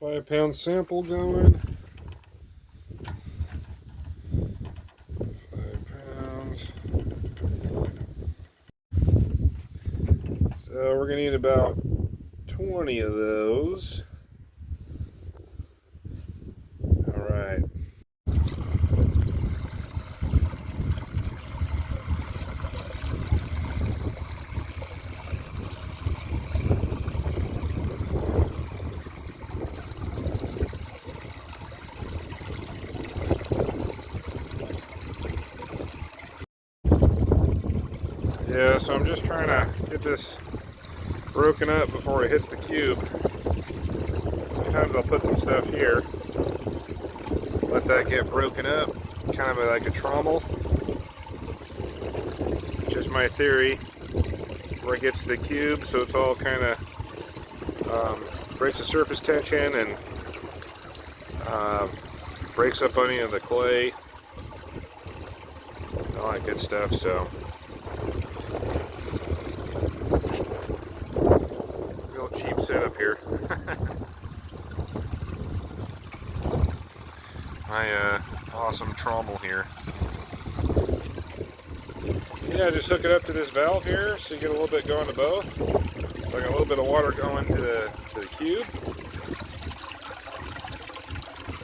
5-pound sample going. 5 pounds. So we're going to need about 20 of those. All right. Yeah, so I'm just trying to get this broken up before it hits the cube. Sometimes I'll put some stuff here, let that get broken up, kind of like a trommel. Just my theory, where it gets to the cube, so it's all kind of breaks the surface tension and breaks up any of the clay, all that good stuff. So real cheap setup here. My awesome trommel here. Yeah, just hook it up to this valve here so you get a little bit going to both. So I got a little bit of water going to the cube.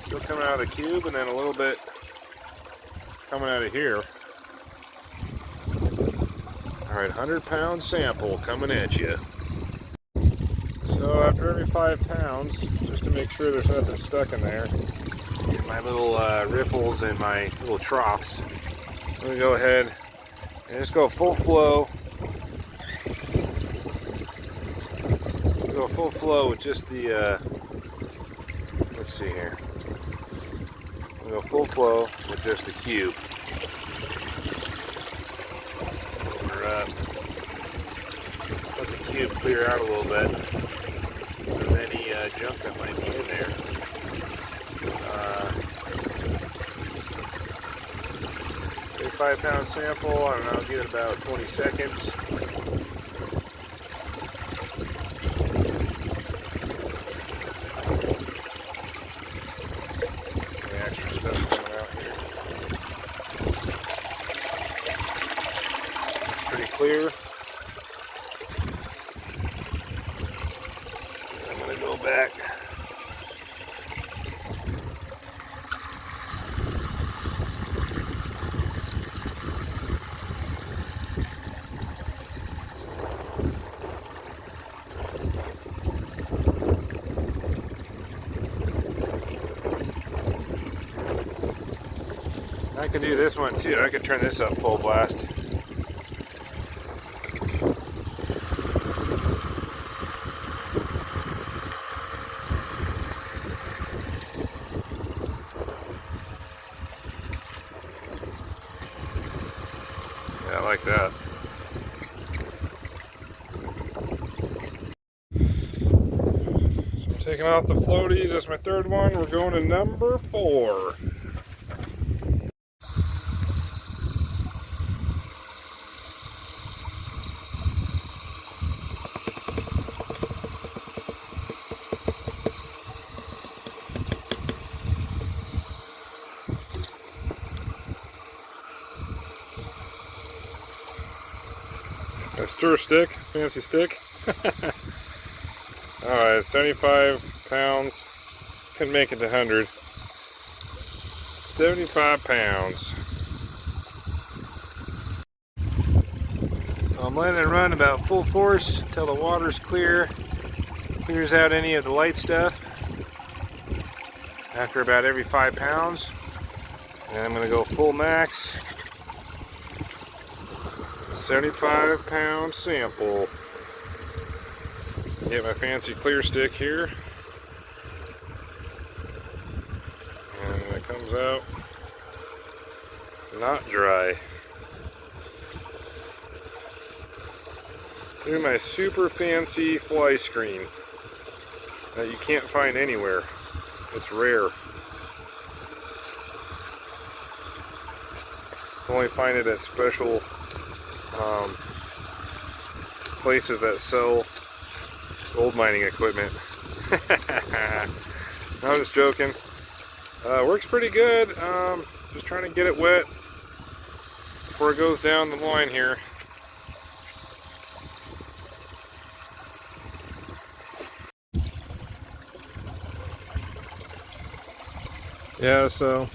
Still coming out of the cube, and then a little bit coming out of here. Alright, 100-pound sample coming at you. So after every 5 pounds, just to make sure there's nothing stuck in there, get my little ripples and my little troughs, I'm going to go ahead and just go full flow. Go full flow with just the, let's see here. We'll go full flow with just the cube. Over up. Let the cube clear out a little bit of any junk that might be in there. 5-pound sample, I don't know, give it about 20 seconds. The extra stuff coming out here. It's pretty clear. I'm going to go back. I can do this one too. I could turn this up full blast. Yeah, I like that. So I'm taking out the floaties. That's my third one. We're going to number 4. A stir stick, fancy stick. Alright, 75 pounds. Couldn't make it to 100. 75 pounds. So I'm letting it run about full force until the water's clear. Clears out any of the light stuff. After about every 5 pounds. And I'm going to go full max. 75-pound sample. Get my fancy clear stick here. And it comes out not dry. Through my super fancy fly screen that you can't find anywhere. It's rare. You only find it at special places that sell gold mining equipment. I was just joking. Works pretty good. Just trying to get it wet before it goes down the line here. Yeah, so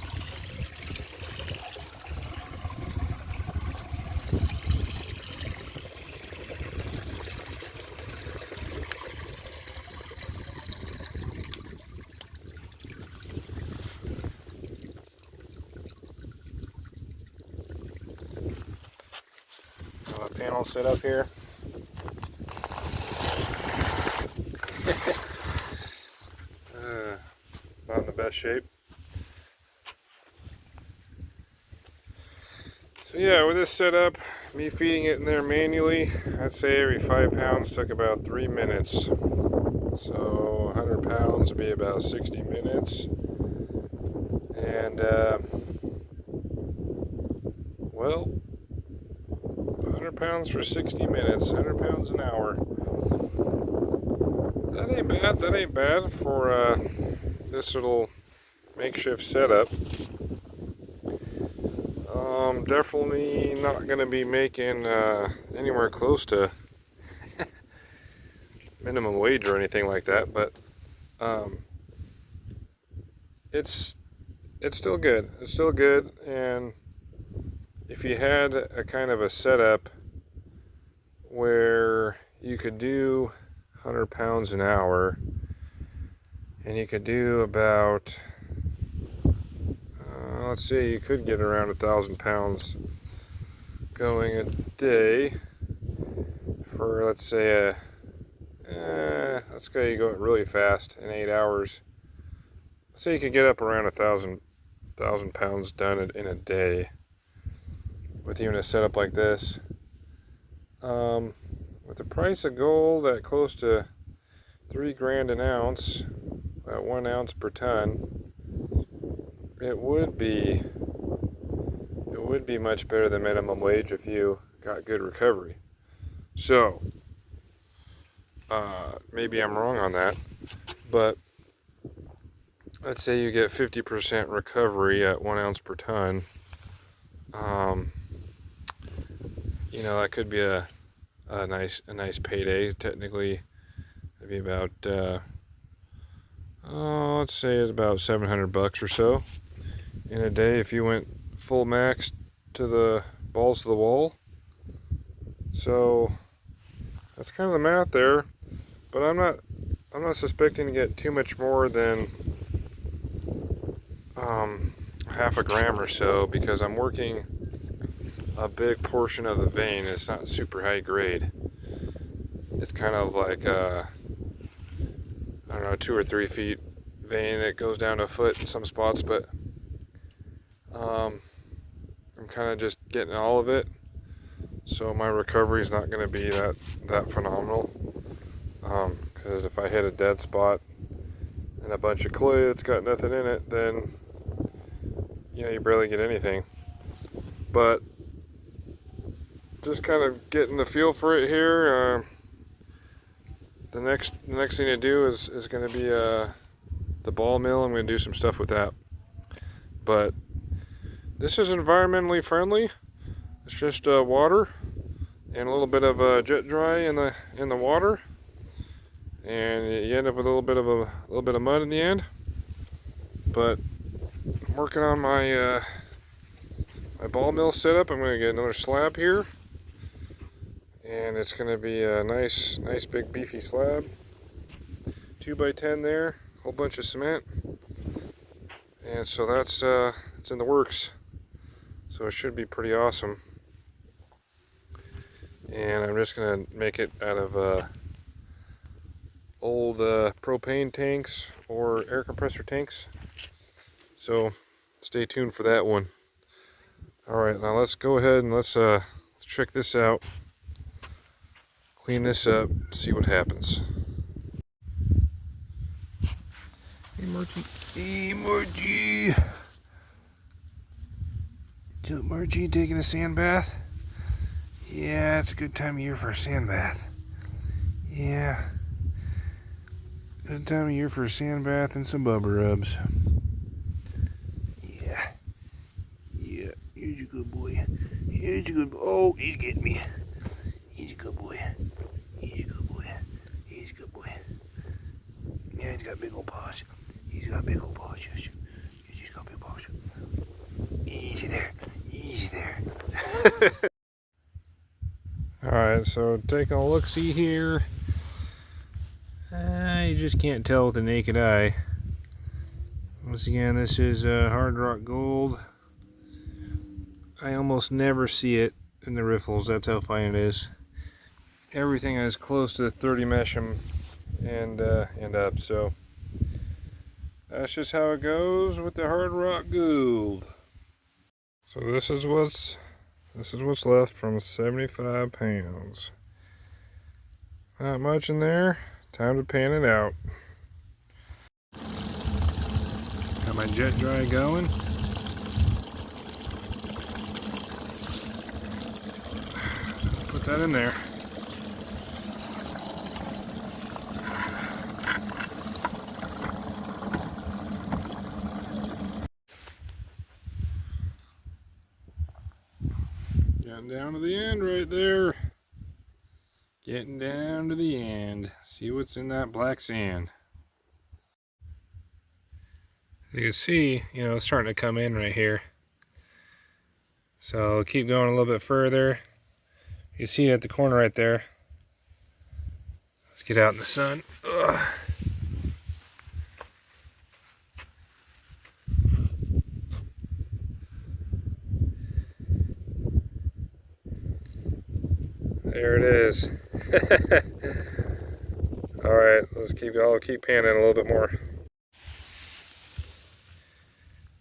panel set up here. Not in the best shape. So yeah, with this setup, me feeding it in there manually, I'd say every 5 pounds took about 3 minutes. So 100 pounds would be about 60 minutes. And well, 100 pounds for 60 minutes, 100 pounds an hour. That ain't bad, that ain't bad for this little makeshift setup. Definitely not going to be making anywhere close to minimum wage or anything like that, but it's still good. It's still good, and if you had a kind of a setup where you could do 100 pounds an hour, and you could do about let's say you could get around 1,000 pounds going a day for, let's say, let's say you go really fast in 8 hours. Let's say you could get up around 1,000 pounds done in a day with even a setup like this. With the price of gold at close to $3 grand an ounce, at 1 ounce per ton, it would be much better than minimum wage if you got good recovery. So maybe I'm wrong on that, but let's say you get 50% recovery at 1 ounce per ton. You know, that could be a nice payday. Technically, it'd be about let's say it's about $700 or so in a day if you went full max to the balls to the wall. So that's kind of the math there, but I'm not suspecting to get too much more than half a gram or so, because I'm working a big portion of the vein. It's not super high grade. It's kind of like I don't know, 2 or 3 feet vein. It goes down to a foot in some spots, but I'm kind of just getting all of it, so my recovery is not going to be that phenomenal. Because if I hit a dead spot and a bunch of clay that's got nothing in it, then you barely get anything. But just kind of getting the feel for it here. The next thing to do is going to be the ball mill. I'm going to do some stuff with that. But this is environmentally friendly. It's just water and a little bit of jet dry in the water, and you end up with a little bit of mud in the end. But I'm working on my my ball mill setup. I'm going to get another slab here, and it's going to be a nice big beefy slab, 2x10 there, whole bunch of cement, and so that's it's in the works. So it should be pretty awesome. And I'm just going to make it out of old propane tanks or air compressor tanks. So stay tuned for that one. Alright, now let's go ahead and let's check this out. Clean this up, see what happens. Hey Margie. Hey Margie. Margie taking a sand bath? Yeah, it's a good time of year for a sand bath. Yeah. Good time of year for a sand bath and some bubba rubs. Yeah. Yeah. Here's a good boy. Here's a good boy. Oh, he's getting me. He's a good boy. He's a good boy. He's a good boy. Yeah, he's got big old paws. He's got big old paws. Yes. He's got big paws. Easy there. Easy there. Alright, so taking a look-see here. You just can't tell with the naked eye. Once again, this is hard rock gold. I almost never see it in the riffles. That's how fine it is. Everything is close to 30 mesh and up. So that's just how it goes with the hard rock gold. So this is what's left from 75 pounds. Not much in there. Time to pan it out. Got my jet dry going. Put that in there. Getting down to the end right there. Getting down to the end. See what's in that black sand. You can see, it's starting to come in right here. So I'll keep going a little bit further. You can see it at the corner right there. Let's get out in the sun. Ugh. There it is. Alright, I'll keep panning a little bit more.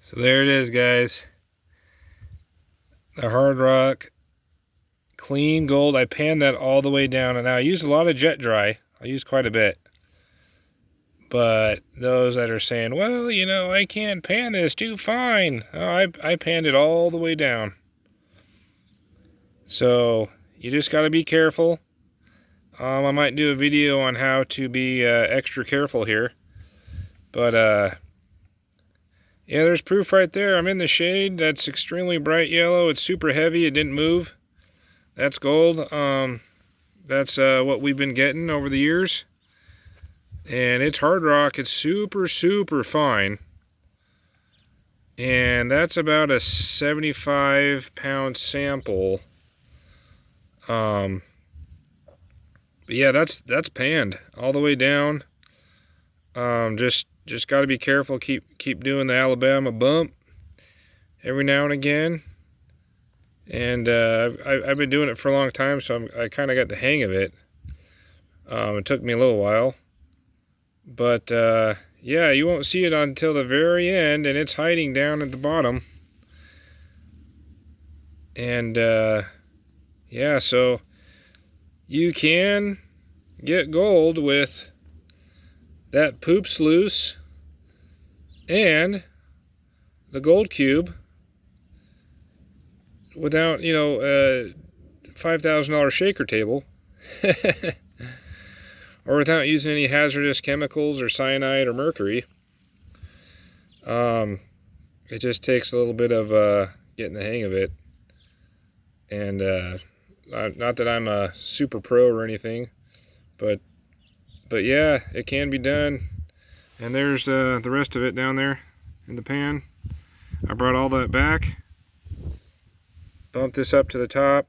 So there it is, guys. The hard rock clean gold. I panned that all the way down, and now I used a lot of jet dry. I used quite a bit. But those that are saying, well, I can't pan this too fine. Oh, I panned it all the way down. So you just got to be careful. I might do a video on how to be extra careful here. But yeah, there's proof right there. I'm in the shade. That's extremely bright yellow. It's super heavy. It didn't move. That's gold. That's what we've been getting over the years. And it's hard rock. It's super, super fine. And that's about a 75-pound sample. But yeah, that's panned all the way down. Just got to be careful. Keep doing the Alabama bump every now and again. And I've been doing it for a long time, so I kind of got the hang of it. It took me a little while, but yeah, you won't see it until the very end, and it's hiding down at the bottom. And yeah, so you can get gold with that poop sluice and the gold cube without, $5,000 shaker table. Or without using any hazardous chemicals or cyanide or mercury. It just takes a little bit of getting the hang of it. And not that I'm a super pro or anything, but yeah, it can be done. And there's the rest of it down there in the pan. I brought all that back. Bump this up to the top.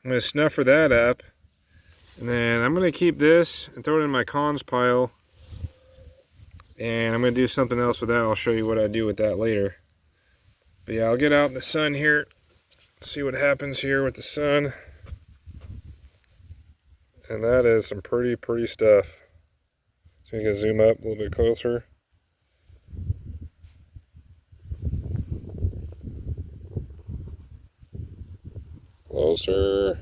I'm going to snuffer that up. And then I'm going to keep this and throw it in my cons pile. And I'm going to do something else with that. I'll show you what I do with that later. But yeah, I'll get out in the sun here. See what happens here with the sun. And that is some pretty stuff. So you can zoom up a little bit closer. Closer.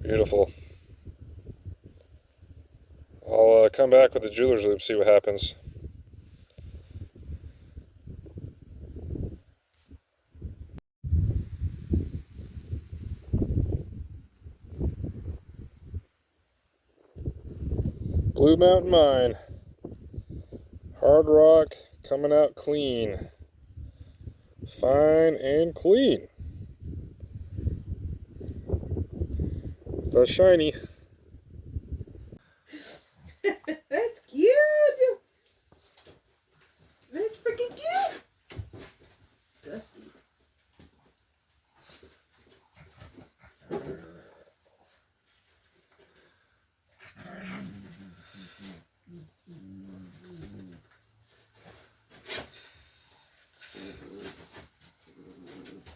Beautiful. I'll come back with the jeweler's loop, see what happens. Blue Mountain Mine. Hard rock coming out clean. Fine and clean. That's shiny. That's cute. That's freaking cute. Dusty.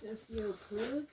Dusty old pug.